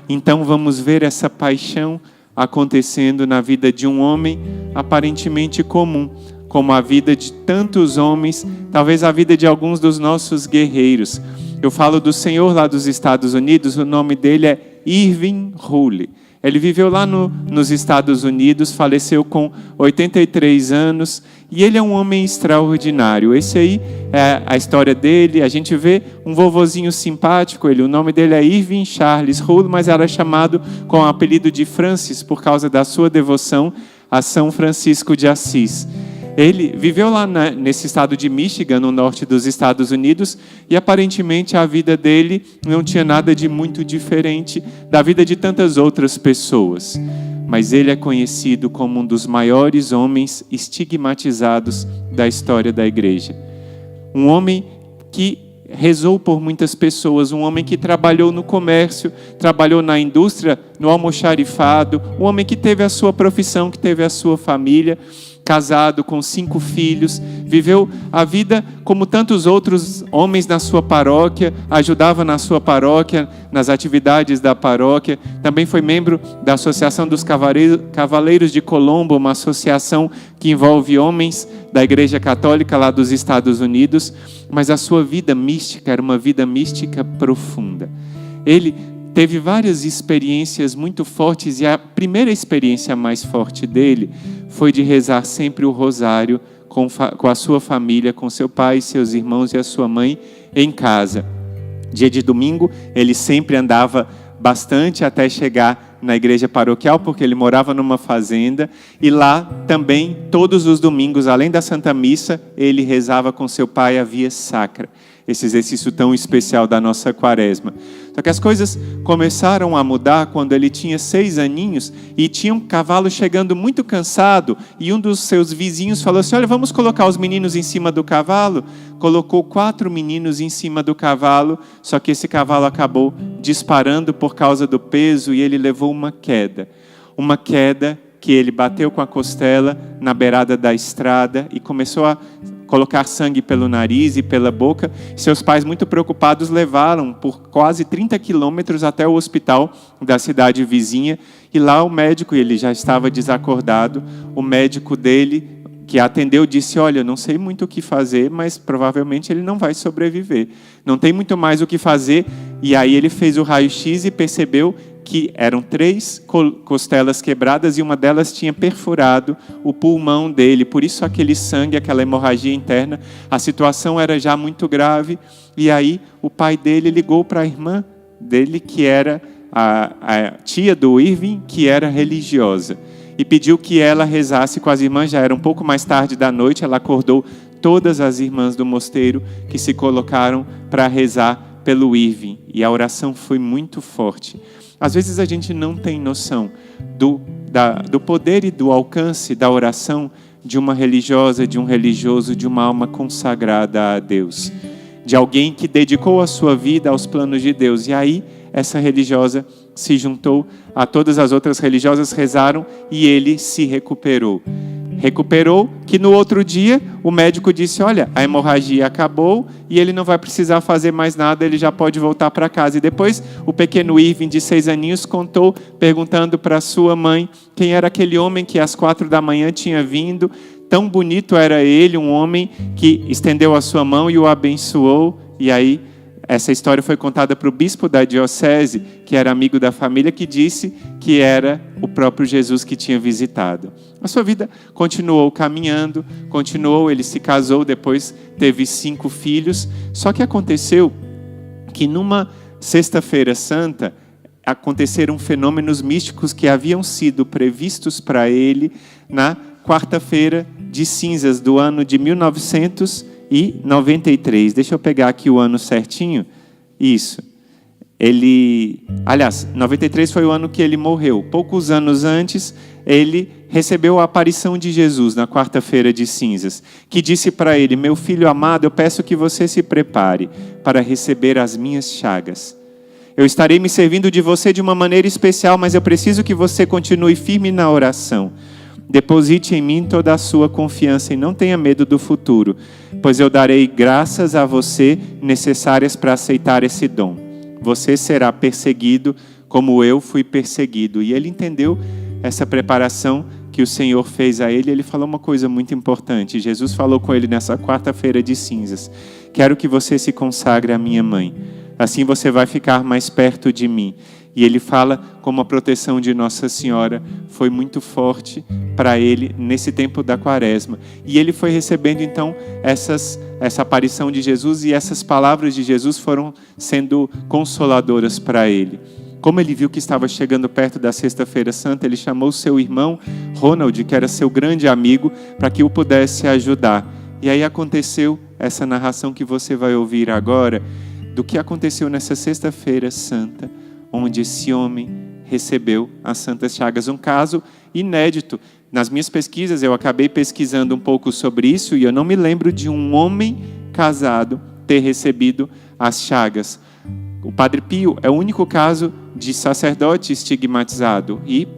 Então vamos ver essa paixão acontecendo na vida de um homem aparentemente comum, como a vida de tantos homens, talvez a vida de alguns dos nossos guerreiros. Eu falo do senhor lá dos Estados Unidos, o nome dele é Irving Hooley. Ele viveu lá nos Estados Unidos, faleceu com 83 anos, e ele é um homem extraordinário. Esse aí é a história dele. A gente vê um vovozinho simpático, o nome dele é Irving Charles Hooley, mas era chamado com o apelido de Francis por causa da sua devoção a São Francisco de Assis. Ele viveu lá nesse estado de Michigan, no norte dos Estados Unidos, e aparentemente a vida dele não tinha nada de muito diferente da vida de tantas outras pessoas. Mas ele é conhecido como um dos maiores homens estigmatizados da história da igreja. Um homem que rezou por muitas pessoas, um homem que trabalhou no comércio, trabalhou na indústria, no almoxarifado, um homem que teve a sua profissão, que teve a sua família, casado com 5 filhos, viveu a vida como tantos outros homens na sua paróquia, ajudava na sua paróquia, nas atividades da paróquia, também foi membro da Associação dos Cavaleiros de Colombo, uma associação que envolve homens da Igreja Católica lá dos Estados Unidos, mas a sua vida mística era uma vida mística profunda. Ele teve várias experiências muito fortes, e a primeira experiência mais forte dele foi de rezar sempre o rosário com a sua família, com seu pai, seus irmãos e a sua mãe em casa. Dia de domingo, ele sempre andava bastante até chegar na igreja paroquial, porque ele morava numa fazenda, e lá também, todos os domingos, além da Santa Missa, ele rezava com seu pai a Via Sacra, esse exercício tão especial da nossa quaresma. Só que as coisas começaram a mudar quando ele tinha 6 aninhos e tinha um cavalo chegando muito cansado, e um dos seus vizinhos falou assim: olha, vamos colocar os meninos em cima do cavalo. Colocou 4 meninos em cima do cavalo, só que esse cavalo acabou disparando por causa do peso e ele levou uma queda que ele bateu com a costela na beirada da estrada e começou a colocar sangue pelo nariz e pela boca. Seus pais, muito preocupados, levaram por quase 30 quilômetros até o hospital da cidade vizinha, e lá o médico, ele já estava desacordado, o médico dele, que atendeu, disse: olha, não sei muito o que fazer, mas provavelmente ele não vai sobreviver. Não tem muito mais o que fazer. E aí ele fez o raio-x e percebeu que eram 3 costelas quebradas e uma delas tinha perfurado o pulmão dele. Por isso aquele sangue, aquela hemorragia interna. A situação era já muito grave. E aí o pai dele ligou para a irmã dele, que era a tia do Irving, que era religiosa, e pediu que ela rezasse com as irmãs. Já era um pouco mais tarde da noite, ela acordou todas as irmãs do mosteiro que se colocaram para rezar pelo Irving. E a oração foi muito forte. Às vezes a gente não tem noção do poder e do alcance da oração de uma religiosa, de um religioso, de uma alma consagrada a Deus, de alguém que dedicou a sua vida aos planos de Deus. E aí essa religiosa se juntou a todas as outras religiosas, rezaram e ele se recuperou. Recuperou, que no outro dia o médico disse: olha, a hemorragia acabou e ele não vai precisar fazer mais nada, ele já pode voltar para casa. E depois o pequeno Irving, de 6 aninhos, contou, perguntando para sua mãe quem era aquele homem que às 4 da manhã tinha vindo. Tão bonito era ele, um homem que estendeu a sua mão e o abençoou. E aí essa história foi contada para o bispo da diocese, que era amigo da família, que disse que era o próprio Jesus que tinha visitado. A sua vida continuou caminhando, ele se casou, depois teve 5 filhos. Só que aconteceu que numa sexta-feira santa, aconteceram fenômenos místicos que haviam sido previstos para ele na quarta-feira de cinzas do ano de 1993. Deixa eu pegar aqui o ano certinho. Isso. 93 foi o ano que ele morreu. Poucos anos antes, ele recebeu a aparição de Jesus na quarta-feira de cinzas, que disse para ele: meu filho amado, eu peço que você se prepare para receber as minhas chagas. Eu estarei me servindo de você de uma maneira especial, mas eu preciso que você continue firme na oração. Deposite em mim toda a sua confiança e não tenha medo do futuro, pois eu darei graças a você necessárias para aceitar esse dom. Você será perseguido como eu fui perseguido. E ele entendeu essa preparação que o Senhor fez a ele. Ele falou uma coisa muito importante. Jesus falou com ele nessa quarta-feira de cinzas: quero que você se consagre à minha mãe. Assim você vai ficar mais perto de mim. E ele fala como a proteção de Nossa Senhora foi muito forte para ele nesse tempo da Quaresma. E ele foi recebendo então essa aparição de Jesus, e essas palavras de Jesus foram sendo consoladoras para ele. Como ele viu que estava chegando perto da Sexta-feira Santa, ele chamou seu irmão Ronald, que era seu grande amigo, para que o pudesse ajudar. E aí aconteceu essa narração que você vai ouvir agora, do que aconteceu nessa Sexta-feira Santa, onde esse homem recebeu as Santas Chagas. Um caso inédito. Nas minhas pesquisas, eu acabei pesquisando um pouco sobre isso, e eu não me lembro de um homem casado ter recebido as chagas. O Padre Pio é o único caso de sacerdote estigmatizado, e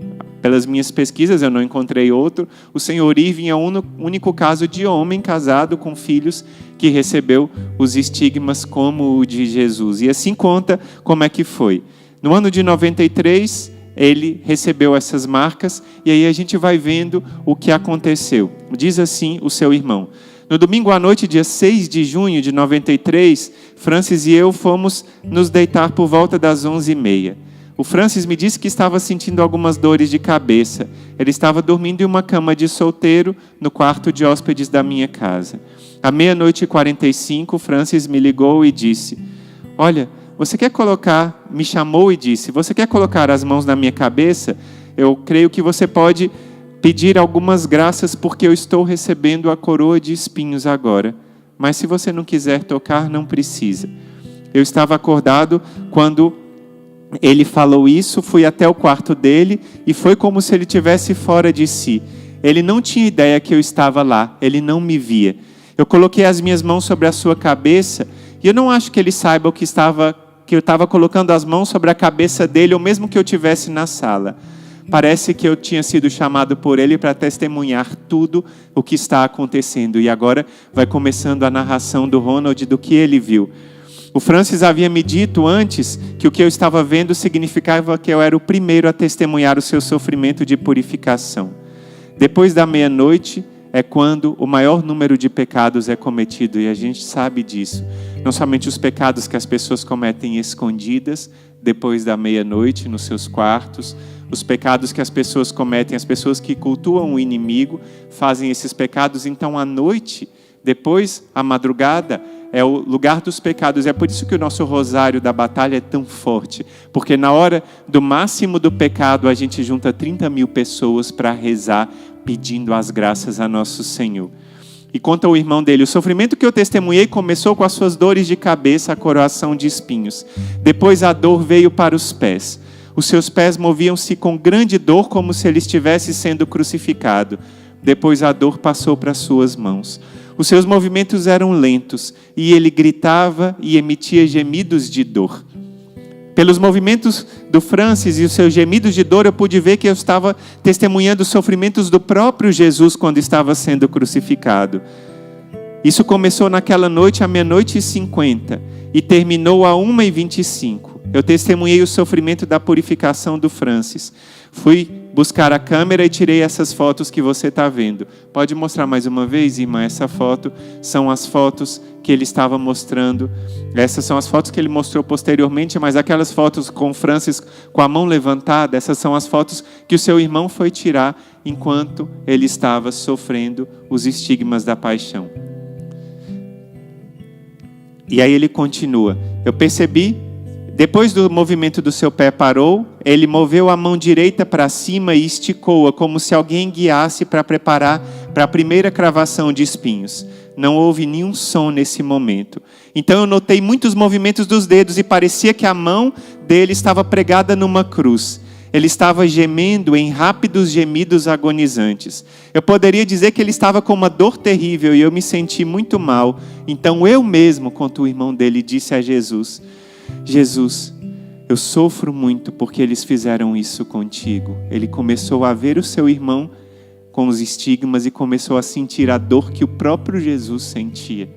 pelas minhas pesquisas eu não encontrei outro. O Senhor Irving é o único caso de homem casado com filhos que recebeu os estigmas como o de Jesus. E assim conta como é que foi. No ano de 93, ele recebeu essas marcas, e aí a gente vai vendo o que aconteceu. Diz assim o seu irmão: no domingo à noite, dia 6 de junho de 93, Francis e eu fomos nos deitar por volta das 11h30. O Francis me disse que estava sentindo algumas dores de cabeça. Ele estava dormindo em uma cama de solteiro no quarto de hóspedes da minha casa. À 00:45, Francis me ligou e disse: olha, me chamou e disse: você quer colocar as mãos na minha cabeça? Eu creio que você pode pedir algumas graças, porque eu estou recebendo a coroa de espinhos agora. Mas se você não quiser tocar, não precisa. Eu estava acordado quando ele falou isso, fui até o quarto dele, e foi como se ele estivesse fora de si. Ele não tinha ideia que eu estava lá, ele não me via. Eu coloquei as minhas mãos sobre a sua cabeça, e eu não acho que ele saiba que eu estava colocando as mãos sobre a cabeça dele, ou mesmo que eu estivesse na sala. Parece que eu tinha sido chamado por ele para testemunhar tudo o que está acontecendo. E agora vai começando a narração do Ronald, do que ele viu. O Francis havia me dito antes que o que eu estava vendo significava que eu era o primeiro a testemunhar o seu sofrimento de purificação. Depois da meia-noite é quando o maior número de pecados é cometido, e a gente sabe disso. Não somente os pecados que as pessoas cometem escondidas depois da meia-noite nos seus quartos, os pecados que as pessoas cometem, as pessoas que cultuam o inimigo fazem esses pecados. Então, à noite, depois, a madrugada, é o lugar dos pecados. É por isso que o nosso rosário da batalha é tão forte. Porque na hora do máximo do pecado, a gente junta 30.000 pessoas para rezar, pedindo as graças a nosso Senhor. E conta o irmão dele: o sofrimento que eu testemunhei começou com as suas dores de cabeça, a coroação de espinhos. Depois a dor veio para os pés. Os seus pés moviam-se com grande dor, como se ele estivesse sendo crucificado. Depois a dor passou para as suas mãos. Os seus movimentos eram lentos, e ele gritava e emitia gemidos de dor. Pelos movimentos do Francis e os seus gemidos de dor, eu pude ver que eu estava testemunhando os sofrimentos do próprio Jesus quando estava sendo crucificado. Isso começou naquela noite, à 00:50, e terminou à 01:25. Eu testemunhei o sofrimento da purificação do Francis. Fui buscar a câmera e tirei essas fotos que você está vendo. Pode mostrar mais uma vez, irmã? Essa foto são as fotos que ele estava mostrando. Essas são as fotos que ele mostrou posteriormente, mas aquelas fotos com o Francis com a mão levantada, essas são as fotos que o seu irmão foi tirar enquanto ele estava sofrendo os estigmas da paixão. E aí ele continua: eu percebi. Depois do movimento do seu pé parou, ele moveu a mão direita para cima e esticou-a, como se alguém guiasse para preparar para a primeira cravação de espinhos. Não houve nenhum som nesse momento. Então eu notei muitos movimentos dos dedos e parecia que a mão dele estava pregada numa cruz. Ele estava gemendo em rápidos gemidos agonizantes. Eu poderia dizer que ele estava com uma dor terrível e eu me senti muito mal. Então eu mesmo, conta o irmão dele, disse a Jesus: Jesus, eu sofro muito porque eles fizeram isso contigo. Ele começou a ver o seu irmão com os estigmas e começou a sentir a dor que o próprio Jesus sentia.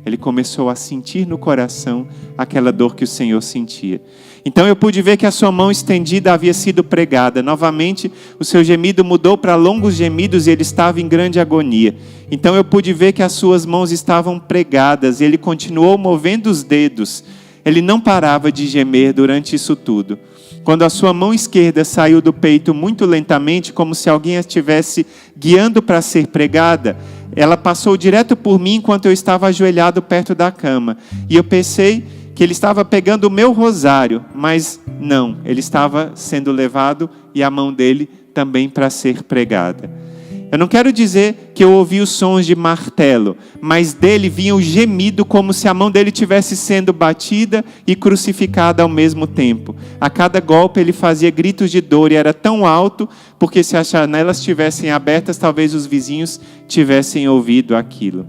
Ele começou a sentir no coração aquela dor que o Senhor sentia. Então eu pude ver que a sua mão estendida havia sido pregada. Novamente, o seu gemido mudou para longos gemidos e ele estava em grande agonia. Então eu pude ver que as suas mãos estavam pregadas e ele continuou movendo os dedos. Ele não parava de gemer durante isso tudo. Quando a sua mão esquerda saiu do peito muito lentamente, como se alguém a estivesse guiando para ser pregada, ela passou direto por mim enquanto eu estava ajoelhado perto da cama. E eu pensei que ele estava pegando o meu rosário, mas não, ele estava sendo levado e a mão dele também para ser pregada. Eu não quero dizer que eu ouvi os sons de martelo, mas dele vinha o gemido como se a mão dele estivesse sendo batida e crucificada ao mesmo tempo. A cada golpe ele fazia gritos de dor e era tão alto, porque se as janelas estivessem abertas, talvez os vizinhos tivessem ouvido aquilo.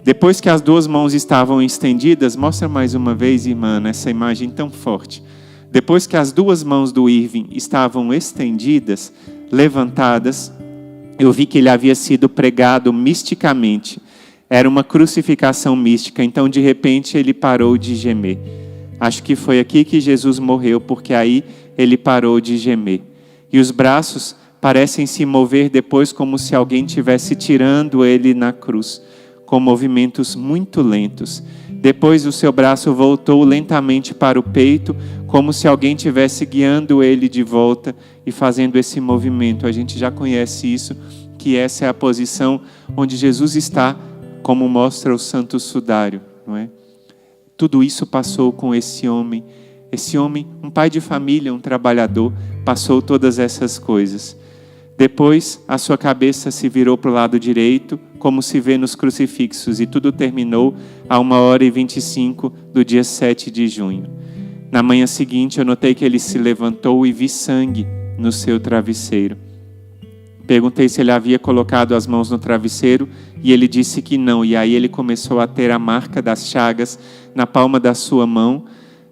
Depois que as duas mãos estavam estendidas, mostra mais uma vez, irmã, essa imagem tão forte. Depois que as duas mãos do Irving estavam estendidas, levantadas, eu vi que ele havia sido pregado misticamente. Era uma crucificação mística, então de repente ele parou de gemer. Acho que foi aqui que Jesus morreu, porque aí ele parou de gemer. E os braços parecem se mover depois como se alguém estivesse tirando ele na cruz, com movimentos muito lentos. Depois o seu braço voltou lentamente para o peito, como se alguém estivesse guiando ele de volta e fazendo esse movimento. A gente já conhece isso, que essa é a posição onde Jesus está, como mostra o Santo Sudário, não é? Tudo isso passou com esse homem, um pai de família, um trabalhador, passou todas essas coisas. Depois, a sua cabeça se virou para o lado direito, como se vê nos crucifixos, e tudo terminou a 1h25 do dia 7 de junho. Na manhã seguinte, eu notei que ele se levantou e vi sangue no seu travesseiro. Perguntei se ele havia colocado as mãos no travesseiro, e ele disse que não. E aí ele começou a ter a marca das chagas na palma da sua mão,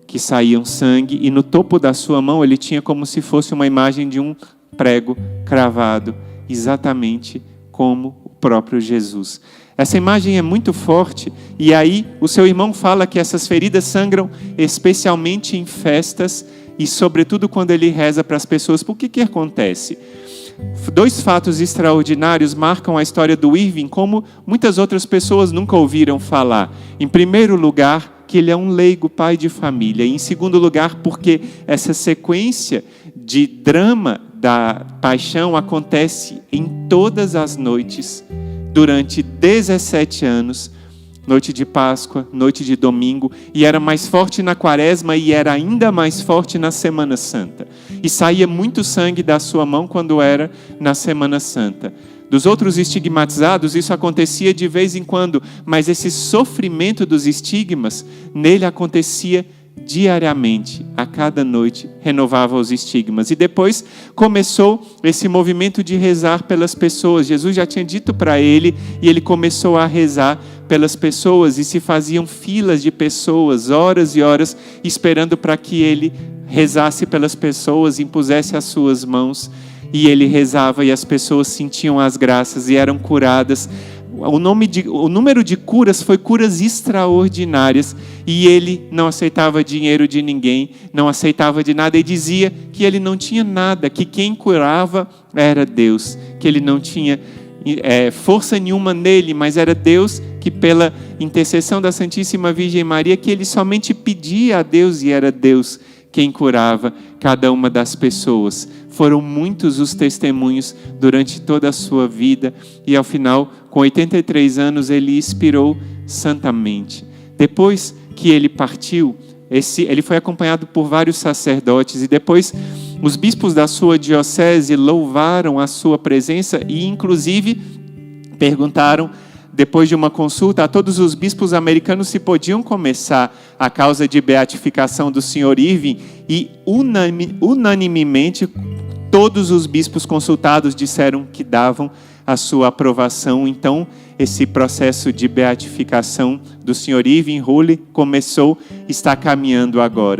que saíam sangue, e no topo da sua mão ele tinha como se fosse uma imagem de um prego cravado, exatamente como o próprio Jesus. Essa imagem é muito forte, e aí o seu irmão fala que essas feridas sangram especialmente em festas e sobretudo quando ele reza para as pessoas. Por que acontece? Dois fatos extraordinários marcam a história do Irving, como muitas outras pessoas nunca ouviram falar. Em primeiro lugar, que ele é um leigo pai de família. E em segundo lugar, porque essa sequência de drama da paixão acontece em todas as noites, durante 17 anos, noite de Páscoa, noite de domingo, e era mais forte na Quaresma e era ainda mais forte na Semana Santa. E saía muito sangue da sua mão quando era na Semana Santa. Dos outros estigmatizados, isso acontecia de vez em quando, mas esse sofrimento dos estigmas, nele acontecia diariamente, a cada noite, renovava os estigmas. E depois começou esse movimento de rezar pelas pessoas. Jesus já tinha dito para ele, e ele começou a rezar pelas pessoas, e se faziam filas de pessoas, horas e horas, esperando para que ele rezasse pelas pessoas, impusesse as suas mãos, e ele rezava e as pessoas sentiam as graças e eram curadas. O número de curas foi curas extraordinárias, e ele não aceitava dinheiro de ninguém, não aceitava de nada, e dizia que ele não tinha nada, que quem curava era Deus, que ele não tinha força nenhuma nele, mas era Deus que, pela intercessão da Santíssima Virgem Maria, que ele somente pedia a Deus e era Deus quem curava cada uma das pessoas. Foram muitos os testemunhos durante toda a sua vida, e ao final, com 83 anos, ele expirou santamente. Depois que ele partiu, ele foi acompanhado por vários sacerdotes, e depois os bispos da sua diocese louvaram a sua presença e, inclusive, perguntaram, depois de uma consulta, a todos os bispos americanos se podiam começar a causa de beatificação do Sr. Irving, e unanimemente todos os bispos consultados disseram que davam a sua aprovação. Então, esse processo de beatificação do Sr. Irving Hooley começou, está caminhando agora.